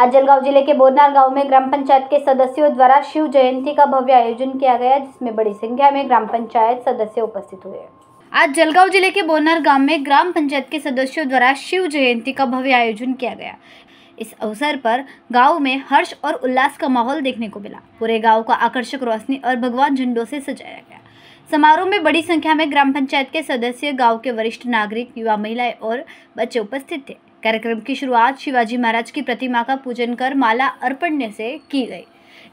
आज जलगांव जिले के बोरनार गांव में ग्राम पंचायत के सदस्यों द्वारा शिव जयंती का भव्य आयोजन किया गया, जिसमें बड़ी संख्या में ग्राम पंचायत सदस्य उपस्थित हुए। आज जलगांव जिले के बोरनार गांव में ग्राम पंचायत के सदस्यों द्वारा शिव जयंती का भव्य आयोजन किया गया। इस अवसर पर गांव में हर्ष और उल्लास का माहौल देखने को मिला। पूरे गांव को आकर्षक रोशनी और भगवान झंडों से सजाया गया। समारोह में बड़ी संख्या में ग्राम पंचायत के सदस्य, गांव के वरिष्ठ नागरिक, युवा, महिलाएं और बच्चे उपस्थित थे। कार्यक्रम की शुरुआत शिवाजी महाराज की प्रतिमा का पूजन कर माला अर्पण से की गई।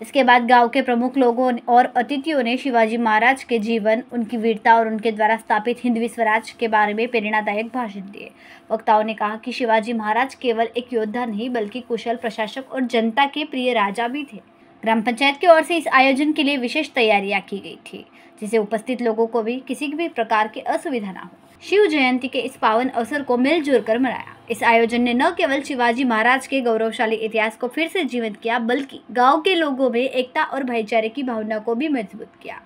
इसके बाद गांव के प्रमुख लोगों और अतिथियों ने शिवाजी महाराज के जीवन, उनकी वीरता और उनके द्वारा स्थापित हिंदवी स्वराज के बारे में प्रेरणादायक भाषण दिए। वक्ताओं ने कहा कि शिवाजी महाराज केवल एक योद्धा नहीं बल्कि कुशल प्रशासक और जनता के प्रिय राजा भी थे। ग्राम पंचायत की ओर से इस आयोजन के लिए विशेष तैयारियां की गई थी, जिससे उपस्थित लोगों को भी किसी भी प्रकार की असुविधा न हो। शिव जयंती के इस पावन अवसर को मिलजुल कर मनाया। इस आयोजन ने न केवल शिवाजी महाराज के गौरवशाली इतिहास को फिर से जीवित किया, बल्कि गांव के लोगों में एकता और भाईचारे की भावना को भी मजबूत किया।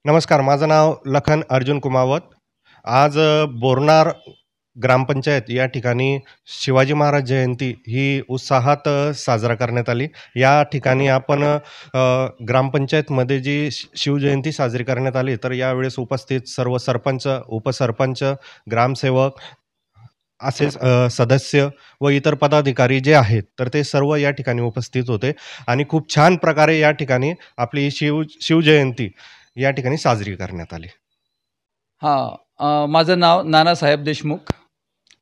नमस्कार, माझं नाव लखन अर्जुन कुमावत। आज बोरनार ग्रामपंचायत या ठिकाणी शिवाजी महाराज जयंती ही उत्साहात साजरा करण्यात आली। या ठिकाणी आपण ग्रामपंचायतमध्ये जी शिवजयंती साजरी करण्यात आली, तर यावेळेस उपस्थित सर्व सरपंच, उपसरपंच, ग्रामसेवक असे सदस्य व इतर पदाधिकारी जे आहेत, तर ते सर्व या ठिकाणी उपस्थित होते आणि खूप छान प्रकारे या ठिकाणी आपली शिवजयंती या ठिकाणी साजरी करण्यात आली। माझं नाव नानासाहेब देशमुख,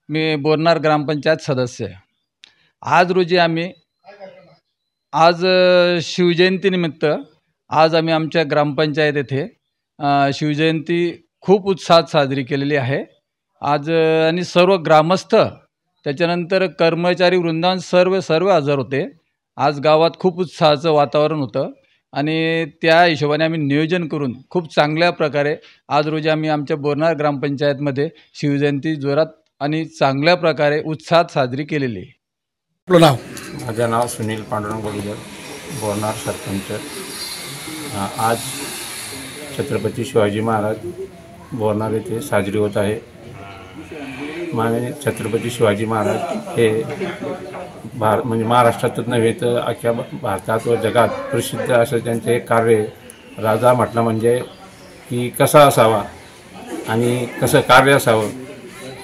मी बोरनार ग्रामपंचायत सदस्य आहे। आज रोजी आम्ही शिवजयंतीनिमित्त आज आम्ही आमच्या ग्रामपंचायत येथे शिवजयंती खूप उत्साहात साजरी केलेली आहे। आज आणि सर्व ग्रामस्थ, त्याच्यानंतर कर्मचारी वृंदावन सर्व हजर होते। आज गावात खूप उत्साहाचं वातावरण होतं आणि त्या हिशोबाने आम्ही नियोजन करून खूप चांगल्या प्रकारे आज रोजी आम्ही आमच्या बोरनार ग्रामपंचायतमध्ये शिवजयंती जोरात आणि चांगल्या प्रकारे उत्साहात साजरी केलेली आहे। आपलं नाव? माझं नाव सुनील पांडुरंग बलुदर, बोरनार सरपंच। आज छत्रपती शिवाजी महाराज बोरनार येथे साजरी होत आहे। माननीय छत्रपती शिवाजी महाराज हे म्हणजे महाराष्ट्रातच नव्हे तर अख्ख्या भारतात व जगात प्रसिद्ध असं त्यांचे कार्य। राजा म्हटलं म्हणजे की कसा असावा आणि कसं कार्य असावं,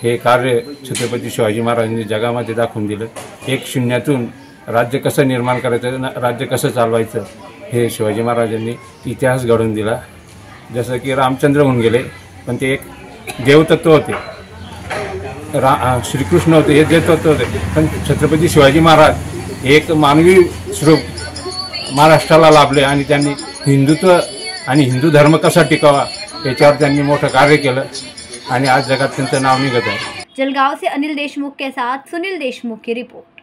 हे कार्य छत्रपती शिवाजी महाराजांनी जगामध्ये दाखवून दिलं। एक शून्यातून राज्य कसं निर्माण करायचं, राज्य कसं चालवायचं, हे शिवाजी महाराजांनी इतिहास घडवून दिला। जसं की रामचंद्र होऊन गेले, पण ते एक देवतत्व होते, श्रीकृष्ण होते, हे देवतत्व होते, पण छत्रपती शिवाजी महाराज एक मानवी स्वरूप महाराष्ट्राला लाभले आणि त्यांनी हिंदुत्व आणि हिंदू धर्म कसा टिकावा याच्यावर त्यांनी मोठं कार्य केलं आणि आज जगात त्यांचं नाव निघत आहे। जलगांव से अनिल देशमुख के साथ सुनील देशमुख की रिपोर्ट।